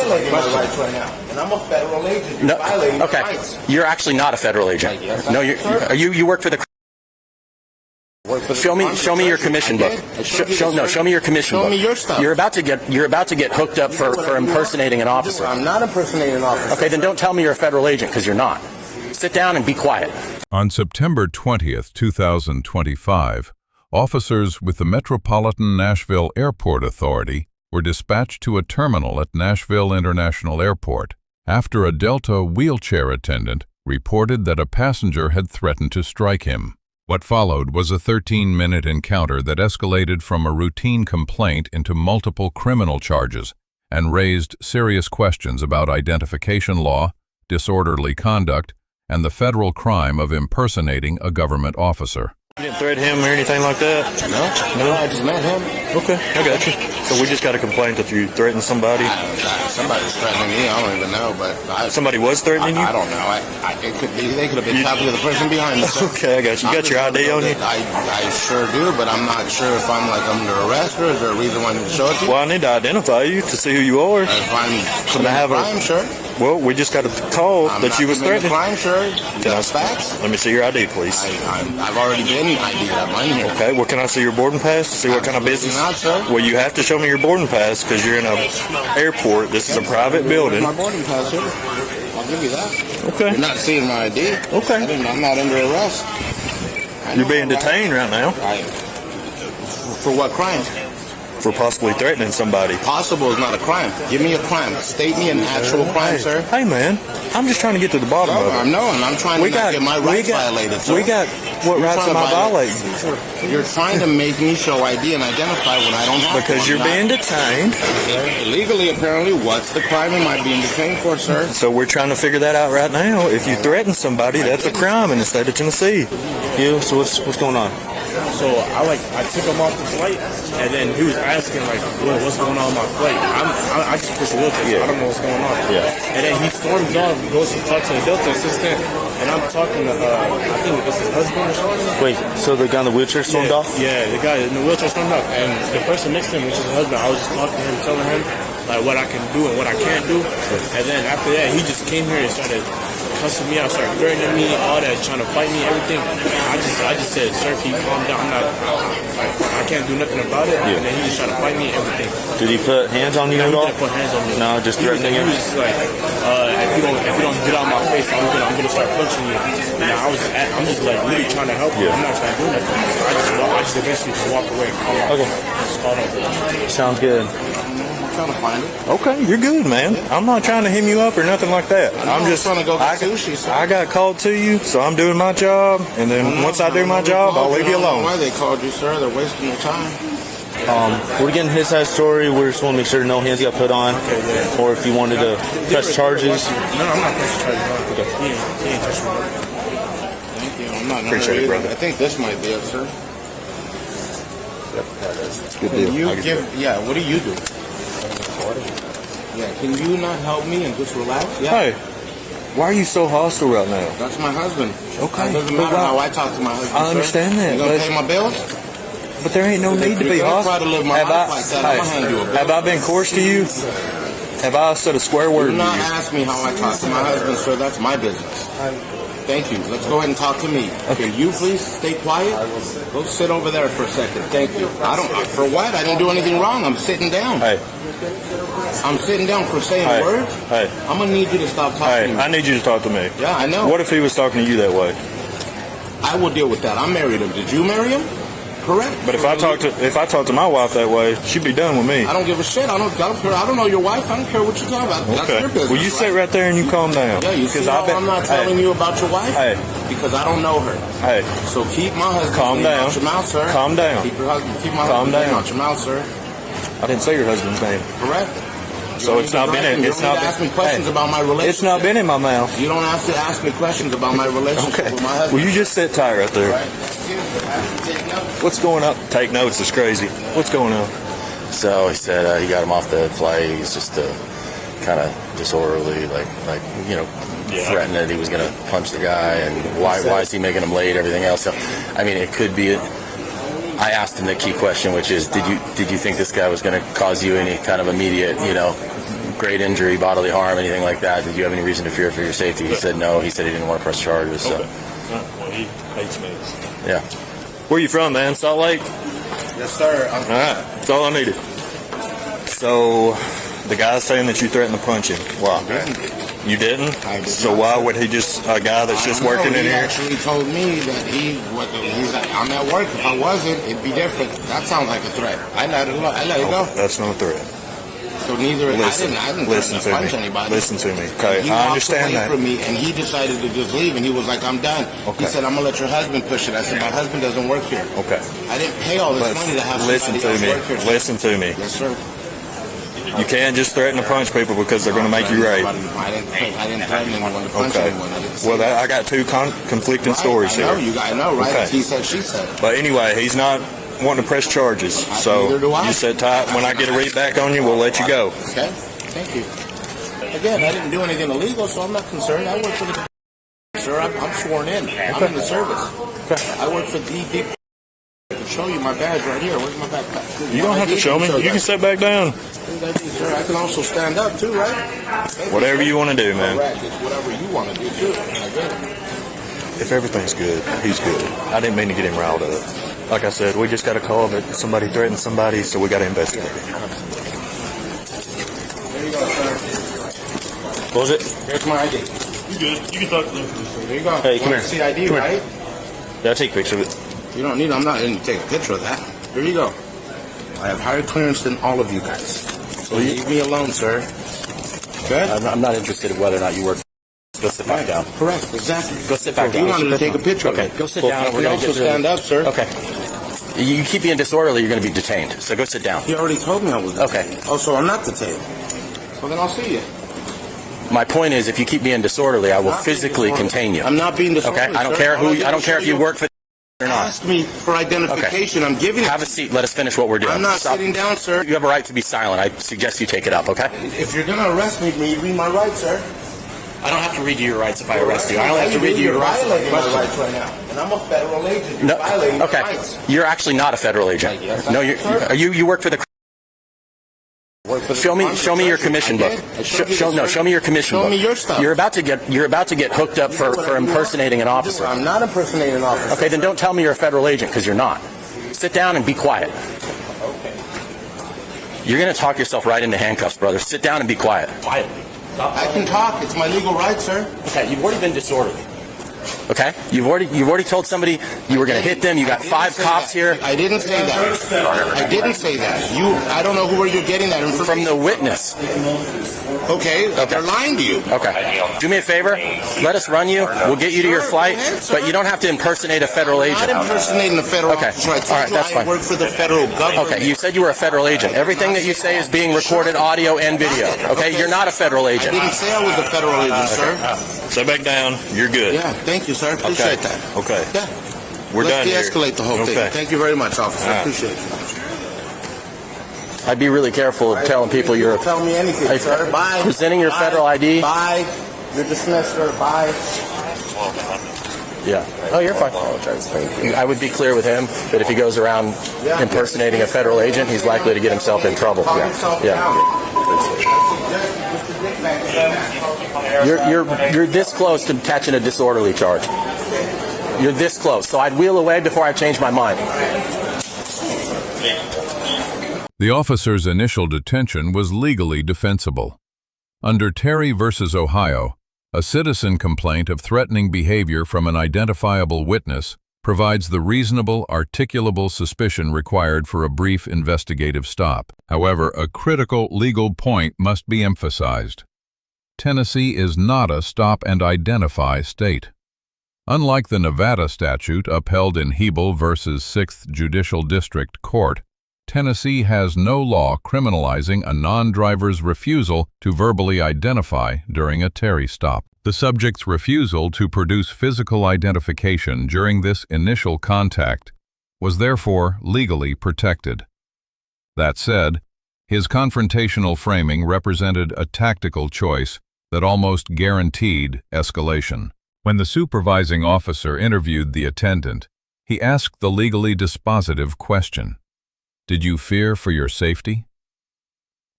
violating my rights right now, and I'm a federal agent. You're violating my rights. You're actually not a federal agent. Yes, no, you work for the. Show me your commission book. Show me your commission book. Show me your stuff. You're about to get hooked up for impersonating an officer. I'm not impersonating an officer. Okay, then don't tell me you're a federal agent, because you're not. Sit down and be quiet. On September 20th, 2025, officers with the Metropolitan Nashville Airport Authority were dispatched to a terminal at Nashville International Airport after a Delta wheelchair attendant reported that a passenger had threatened to strike him. What followed was a 13-minute encounter that escalated from a routine complaint into multiple criminal charges and raised serious questions about identification law, disorderly conduct, and the federal crime of impersonating a government officer. You didn't threaten him or anything like that? No, I just met him. Okay, I got you. So we just got a complaint that you threatened somebody? Somebody's threatening me. I don't even know, but somebody was threatening you? I don't know. It could be. They could have been talking to the person behind me. Okay, I got you. You got your ID on you? I sure do, but I'm not sure if I'm under arrest or is there a reason why I need to show it to you? Well, I need to identify you to see who you are. If I'm committing a crime, sure. Well, we just got a call that you was threatening. Crime, sure. That's facts. Let me see your ID, please. I've already been ID'd up on here. Okay, well, can I see your boarding pass to see what kind of business? Not, sir. Well, you have to show me your boarding pass because you're in an airport. This is a private building. My boarding pass, sir. I'll give you that. Okay. You're not seeing my ID. Okay. I'm not under arrest. You're being detained right now. For what crime? For possibly threatening somebody. Possible is not a crime. Give me a crime. State me an actual crime, sir. Hey, man. I'm just trying to get to the bottom of it. I know, and I'm trying to not get my rights violated, sir. We got what rights am I violating? You're trying to make me show ID and identify when I don't have to. Because you're being detained. Illegally, apparently. What's the crime am I being detained for, sir? So we're trying to figure that out right now. If you threaten somebody, that's a crime in the state of Tennessee. Yeah, so what's going on? So I took him off the flight, and then he was asking what's going on my flight? I just push the wheelchair. I don't know what's going on. Yeah. And then he storms off, goes to talk to the Delta assistant, and I'm talking to I think it's his husband or something. Wait, so the guy in the wheelchair stormed off? Yeah, the guy in the wheelchair stormed off, and the person next to him, which is his husband, I was just talking to him, telling him what I can do and what I can't do. And then after that, he just came here and started cussing me out, started threatening me, all that, trying to fight me, everything. I just said, sir, can you calm down? I can't do nothing about it. Yeah. And then he just tried to fight me, everything. Did he put hands on you at all? He didn't put hands on me. No, just threatening you? He was just like, if you don't get out of my face, I'm gonna start punching you. And I'm just like really trying to help you. I'm not trying to do nothing. I just eventually just walk away. Okay. Sounds good. Trying to find it. Okay, you're good, man. I'm not trying to hem you up or nothing like that. I'm just trying to go get sushi, sir. I got called to you, so I'm doing my job, and then once I do my job, I'll leave you alone. Why they called you, sir? They're wasting your time. We're getting his side story. We just want to make sure no hands got put on, or if you wanted to press charges. No, I'm not pressing charges. Okay. He ain't touching me. Thank you. I'm not Appreciate it, brother. I think this might be it, sir. Good deal. What do you do? Yeah, can you not help me and just relax? Yeah. Hey, why are you so hostile right now? That's my husband. Okay. It doesn't matter how I talk to my husband. I understand that. You gonna pay my bills? But there ain't no need to be hostile. Try to live my life like that, I'm gonna hand you a bill. Have I been coarse to you? Have I said a swear word to you? Do not ask me how I talk to my husband, sir. That's my business. Thank you. Let's go ahead and talk to me. Okay. Can you please stay quiet? Go sit over there for a second. Thank you. For what? I didn't do anything wrong. I'm sitting down. Hey. I'm sitting down for saying words. Hey. I'm going to need you to stop talking to me. I need you to talk to me. Yeah, I know. What if he was talking to you that way? I will deal with that. I married him. Did you marry him? Correct. But if I talk to my wife that way, she'd be done with me. I don't give a shit. I don't care. I don't know your wife. I don't care what you're talking about. That's your business. Well, you sit right there and you calm down. Yeah, you see how I'm not telling you about your wife? Hey. Because I don't know her. Hey. So keep my husband's Calm name down. out your mouth, sir. Calm down. Keep my husband's name out your mouth, sir. I didn't say your husband's name. Correct. So it's not been in. It's not. Ask me questions about my relationship. It's not been in my mouth. You don't have to ask me questions about my relationship with my husband. Well, you just sit tight right there. Right. What's going on? Take notes. It's crazy. What's going on? So he said he got him off the flight. He's just kind of disorderly, threatened that he was going to punch the guy, and why is he making him late? Everything else. So, I mean, it could be. I asked him the key question, which is, did you think this guy was going to cause you any kind of immediate, great injury, bodily harm, anything like that. Did you have any reason to fear for your safety? He said no. He said he didn't want to press charges. So. Well, he hates me. Yeah. Where you from, man? Salt Lake? Yes, sir. All right. That's all I needed. So, the guy's saying that you threatened to punch him. Why? You didn't? I did So not. why would he just, a guy that's just working in He here? actually told me that he's like, I'm at work. If I wasn't, it'd be different. That sounds like a threat. I let it go. That's no threat. So neither Listen, I didn't listen to punch me. anybody. Listen to me. Okay, He I walked understand away that. from me, and he decided to just leave, and he was like, I'm done. Okay. He said, I'm going to let your husband push it. I said, my husband doesn't work here. Okay. I didn't pay all this But money to have listen somebody to else me. work here. Listen to me. Yes, sir. You can't just threaten to punch people because they're going to make you right. I didn't threaten anyone to punch Okay. anyone. I didn't say Well, that. I got two conflicting stories I know, here. I know, right? Okay. He said, she said. But anyway, he's not wanting to press charges. So Neither do I. you sit tight. When I get a read back on you, we'll let you go. Okay, thank you. Again, I didn't do anything illegal, so I'm not concerned. I work for the sir. I'm sworn in. I'm in the service. I work for DD. I can show you my badge right here. Where's my backpack? You don't have to show me. You can sit back down. Sir, I can also stand up too, right? Thank Whatever sir. you want to do, man. Correct. It's whatever you want to do too. I get it. If everything's good, he's good. I didn't mean to get him riled up. Like I said, we just got a call that somebody threatened somebody, so we got to investigate it. There you go, sir. What was it? Here's my ID. You good? You can talk to them. There you go. Hey, come Want here. to see ID, Come here. right? Yeah, I'll take a picture of it. You don't need. I'm not going to take a picture of that. Here you go. I have higher clearance than all of you guys. So leave me alone, sir. Good. I'm not interested in whether or not you work. Go sit back down. Correct. Exactly. Go sit back You down. wanted to take a picture. Okay, of it. go sit Well, down. You We're can gonna also get to stand up, sir. Okay. You keep being disorderly, you're going to be detained. So go sit down. You already told me I was. Okay. Oh, so I'm not detained. Well, then I'll see you. My point is, if you keep being disorderly, I will Not being physically disorderly. contain you. I'm not being disorderly. Okay. I don't sir. care All I who. did I don't was care show if you work for or not. Ask me for identification. I'm giving it. Have a seat. Let us finish what we're doing. I'm not Stop. sitting down, sir. You have a right to be silent. I suggest you take it up. Okay. If you're gonna arrest me, read my rights, sir. I don't have to read you your rights if I arrest you. I only have to read you your rights. You're violating my rights right now, and I'm a federal agent. You're No. violating my Okay. rights. You're actually not a federal agent. Yes, I No. am, sir. You work for the. Show me your commission book. Show me your commission book. Show me your stuff. You're about to get hooked up for impersonating an officer. I'm not impersonating an officer. Okay, then don't tell me you're a federal agent because you're not. Sit down and be quiet. Okay. You're going to talk yourself right into handcuffs, brother. Sit down and be quiet. Quietly. I can talk. It's my legal right, sir. Okay, you've already been disorderly. Okay, you've already told somebody you were going to hit them. You got 5 cops here. I didn't say that. I didn't say that. I don't know where you're getting that information From the witness. Okay, they're lying to you. Okay. Do me a favor. Let us run you. We'll get you to your flight, but you don't have to impersonate a federal I'm agent. not impersonating a federal Okay. officer. I told All right, you that's I fine. work for the federal government. Okay, you said you were a federal agent. Everything that you say is being recorded, audio and video. Okay, you're not a federal I agent. didn't say I was a federal agent, sir. Sit back down. You're good. Yeah, thank you, sir. Appreciate that. Okay. Yeah. We're Let's done here. de-escalate the whole Okay. thing. Thank you very much, officer. All right. Appreciate it. I'd be really careful of telling people you're Tell me anything, sir. Bye. presenting your Bye. federal ID. Bye. You're dismissed, sir. Bye. Yeah. Oh, you're fine. I would be clear with him that if he goes around impersonating a federal agent, he's likely to get himself in trouble. Calm yourself Yeah. down. You're this close to catching a disorderly charge. You're this close. So I'd wheel away before I change my mind. The officer's initial detention was legally defensible. Under Terry v. Ohio, a citizen complaint of threatening behavior from an identifiable witness provides the reasonable, articulable suspicion required for a brief investigative stop. However, a critical legal point must be emphasized. Tennessee is not a stop-and-identify state. Unlike the Nevada statute upheld in Hiibel v. 6th Judicial District Court, Tennessee has no law criminalizing a non-driver's refusal to verbally identify during a Terry stop. The subject's refusal to produce physical identification during this initial contact was therefore legally protected. That said, his confrontational framing represented a tactical choice that almost guaranteed escalation. When the supervising officer interviewed the attendant, he asked the legally dispositive question, "Did you fear for your safety?"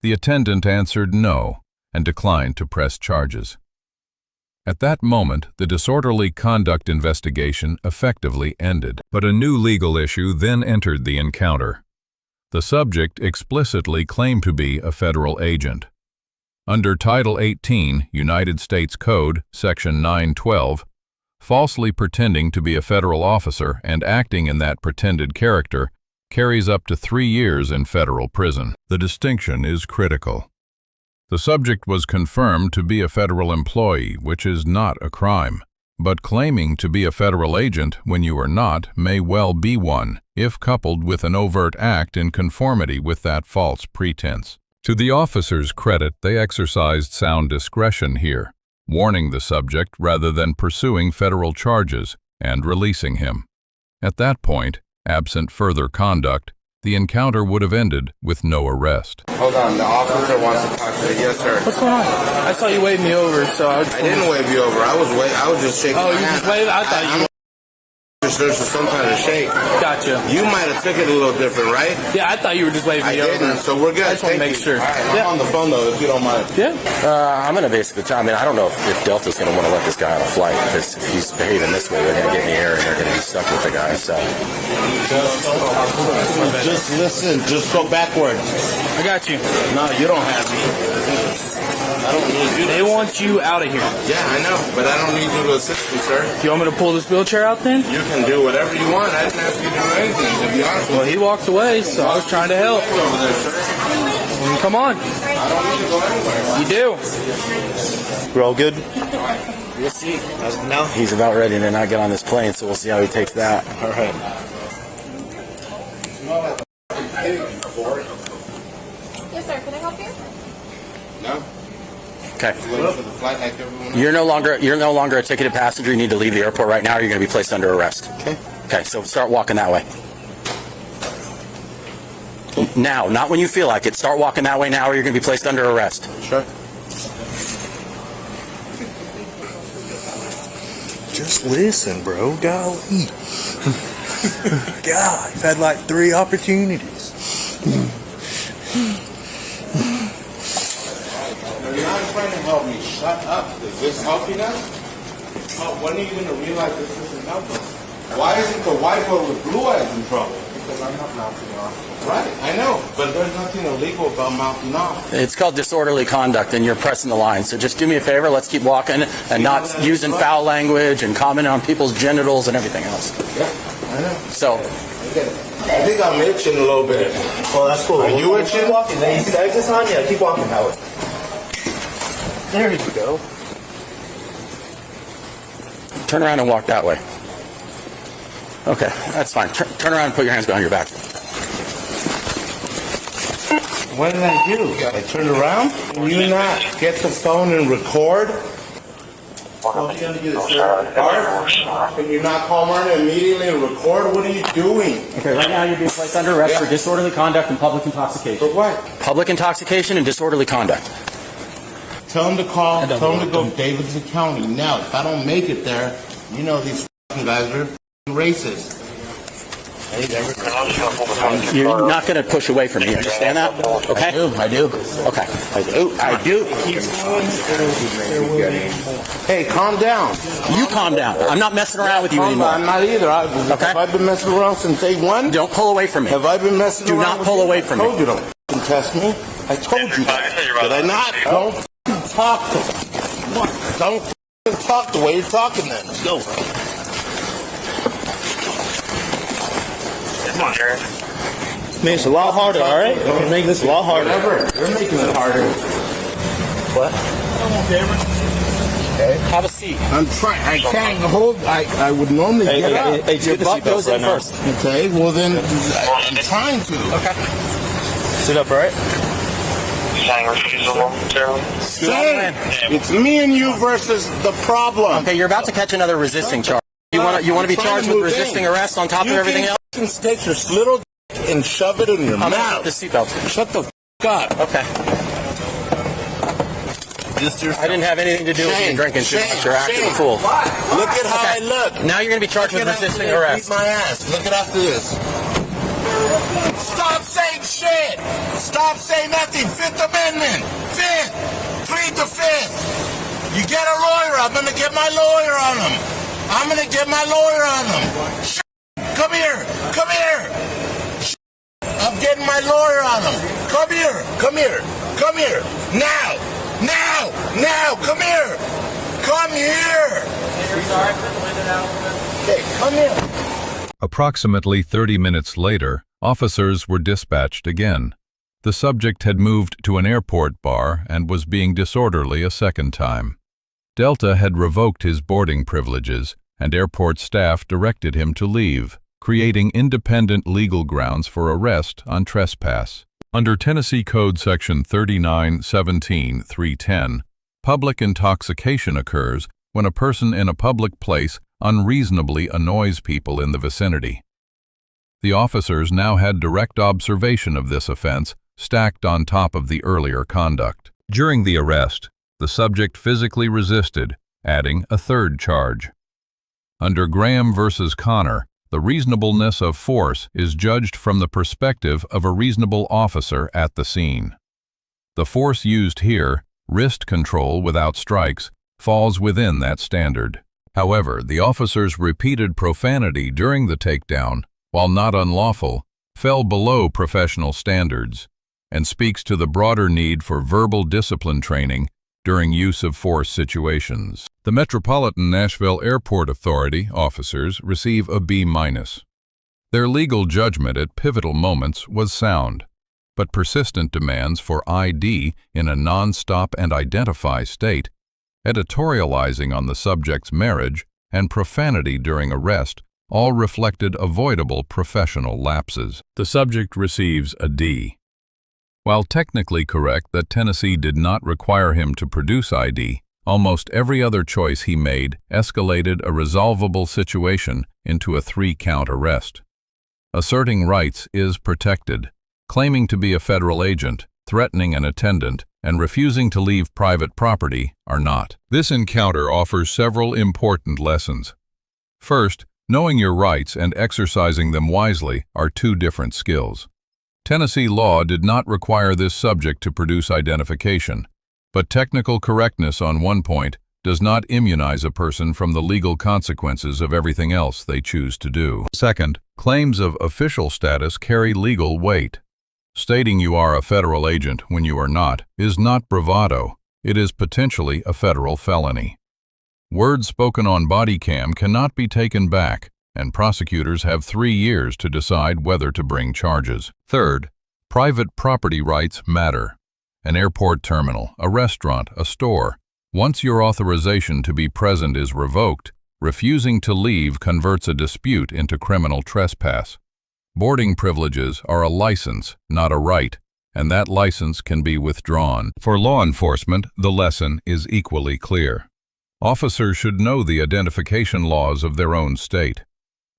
The attendant answered no, and declined to press charges. At that moment, the disorderly conduct investigation effectively ended, but a new legal issue then entered the encounter. The subject explicitly claimed to be a federal agent. Under Title 18, United States Code, Section 912, falsely pretending to be a federal officer and acting in that pretended character carries up to 3 years in federal prison. The distinction is critical. The subject was confirmed to be a federal employee, which is not a crime. But claiming to be a federal agent when you are not may well be one, if coupled with an overt act in conformity with that false pretense. To the officer's credit, they exercised sound discretion here, warning the subject rather than pursuing federal charges and releasing him. At that point, absent further conduct, the encounter would have ended with no arrest. Hold on, the officer wants to talk to you. Yes, sir. What's going on? I saw you wave me over, so I didn't wave you over. I was just shaking my you hand. just waved? I thought you... There's some kind of shake. Gotcha. You might have took it a little different, right? Yeah, I thought you were just waving me over. I didn't, so we're good. I just want to make sure. All right, I'm on the phone, though, if you don't mind. Yeah. I'm going to basically tell, I don't know if Delta's going to want to let this guy on a flight, because if he's behaving this way, they're going to get in the air and they're going to be stuck with the guy, so. Just listen. Just go backwards. I got you. No, you don't have me. I don't need you. They want you out of here. Yeah, I know, but I don't need you to assist me, sir. Do you want me to pull this wheelchair out then? You can do whatever you want. I didn't ask you to do anything, to be honest with you. Well, he walked away, so I was trying to help. Over there, sir. Well, come on. I don't need to go anywhere. You do. We're all good? We'll see. Now he's about ready to not get on this plane, so we'll see how he takes that. All right. Yes, sir. Can I help you? No? Okay. Waiting for the flight like everyone else? You're no longer a ticketed passenger. You need to leave the airport right now, or you're going to be placed under arrest. Okay. Okay, so start walking that way. Now, not when you feel like it. Start walking that way now, or you're going to be placed under arrest. Sure. Just listen, bro. Golly. God, I've had like 3 opportunities. You're not trying to help me. Shut up. Is this helping us? When are you going to realize this isn't helping us? Why isn't the white boy with blue eyes in trouble? Because I'm not mouthing off. Right, I know, but there's nothing illegal about mouthing off. It's called disorderly conduct, and you're pressing the line. So just do me a favor. Let's keep walking and not using foul language and commenting on people's genitals and everything else. Yeah, I know. So, I think I'm itching a little bit. Well, that's cool. Are you itching? Keep walking. You see the exits on? Yeah, keep walking, Howard. There you go. turn around and walk that way. Okay, that's fine. Turn around and put your hands behind your back. What did I do? I turned around? Can you not get the phone and record? Can you not call Martin immediately and record? What are you doing? Okay, right now you're being placed under arrest for disorderly conduct and public intoxication. For what? Public intoxication and disorderly conduct. Tell him to call, tell him to go Davidson County now. If I don't make it there, you know these guys are racist. You're not going to push away from me. You understand that? Okay? I do. Okay. I do. Hey, calm down. You calm down. I'm not messing around with you anymore. I'm not either. Okay. Have I been messing around since day one? Don't pull away from me. Have I been messing Do around? not with pull you? away from I me. told you don't test me. I told you that. Did I not? Don't talk to me. Don't talk the way you're talking then. Let's go. Come on, Jared. Man, it's a lot harder, all right? You're making this a lot harder. Whatever. You're making it harder. What? Okay. Have a seat. I'm trying. I can't hold. I would normally get up. Hey, your butt goes in first. Okay. Well then, I'm trying to. Okay. Sit up, all right? Say, it's me and you versus the problem. Okay, you're about to catch another resisting charge. You want to be charged with resisting arrest on top of everything else? You can take your little d- and shove it in your I'm mouth. the seatbelt. Shut the f*** up. Okay. I didn't have anything to do with you drinking too much. You're acting a fool. Look at how I look. Now you're going to be charged with resisting arrest. Beat my ass. Look at after this. Stop saying shit. Stop saying nothing. Fifth Amendment. Fifth. 3 plead the fifth. You get a lawyer. I'm going to get my lawyer on him. I'm going to get my lawyer on him. Come here. Come here. I'm getting my lawyer on him. Come here. Come here. Come here. Now. Now. Now. Come here. Come here. Okay, come here. Approximately 30 minutes later, officers were dispatched again. The subject had moved to an airport bar and was being disorderly a second time. Delta had revoked his boarding privileges, and airport staff directed him to leave, creating independent legal grounds for arrest on trespass. Under Tennessee Code Section 39-17-310, public intoxication occurs when a person in a public place unreasonably annoys people in the vicinity. The officers now had direct observation of this offense stacked on top of the earlier conduct. During the arrest, the subject physically resisted, adding a third charge. Under Graham v. Connor, the reasonableness of force is judged from the perspective of a reasonable officer at the scene. The force used here, wrist control without strikes, falls within that standard. However, the officer's repeated profanity during the takedown, while not unlawful, fell below professional standards and speaks to the broader need for verbal discipline training during use of force situations. The Metropolitan Nashville Airport Authority officers receive a B-. Their legal judgment at pivotal moments was sound, but persistent demands for ID in a non-stop and identify state, editorializing on the subject's marriage, and profanity during arrest all reflected avoidable professional lapses. The subject receives a D. While technically correct that Tennessee did not require him to produce ID, almost every other choice he made escalated a resolvable situation into a 3-count arrest. Asserting rights is protected. Claiming to be a federal agent, threatening an attendant, and refusing to leave private property are not. This encounter offers several important lessons. First, knowing your rights and exercising them wisely are two different skills. Tennessee law did not require this subject to produce identification, but technical correctness on one point does not immunize a person from the legal consequences of everything else they choose to do. Second, claims of official status carry legal weight. Stating you are a federal agent when you are not is not bravado. It is potentially a federal felony. Words spoken on Bodycam cannot be taken back, and prosecutors have 3 years to decide whether to bring charges. Third, private property rights matter. An airport terminal, a restaurant, a store. Once your authorization to be present is revoked, refusing to leave converts a dispute into criminal trespass. Boarding privileges are a license, not a right, and that license can be withdrawn. For law enforcement, the lesson is equally clear. Officers should know the identification laws of their own state.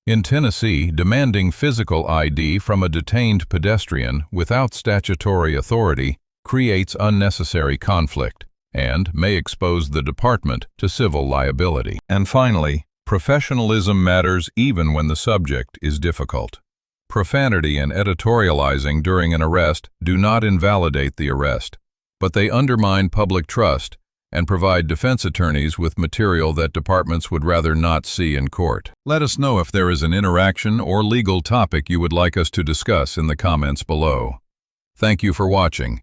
In Tennessee, demanding physical ID from a detained pedestrian without statutory authority creates unnecessary conflict and may expose the department to civil liability. And finally, professionalism matters even when the subject is difficult. Profanity and editorializing during an arrest do not invalidate the arrest, but they undermine public trust and provide defense attorneys with material that departments would rather not see in court. Let us know if there is an interaction or legal topic you would like us to discuss in the comments below. Thank you for watching.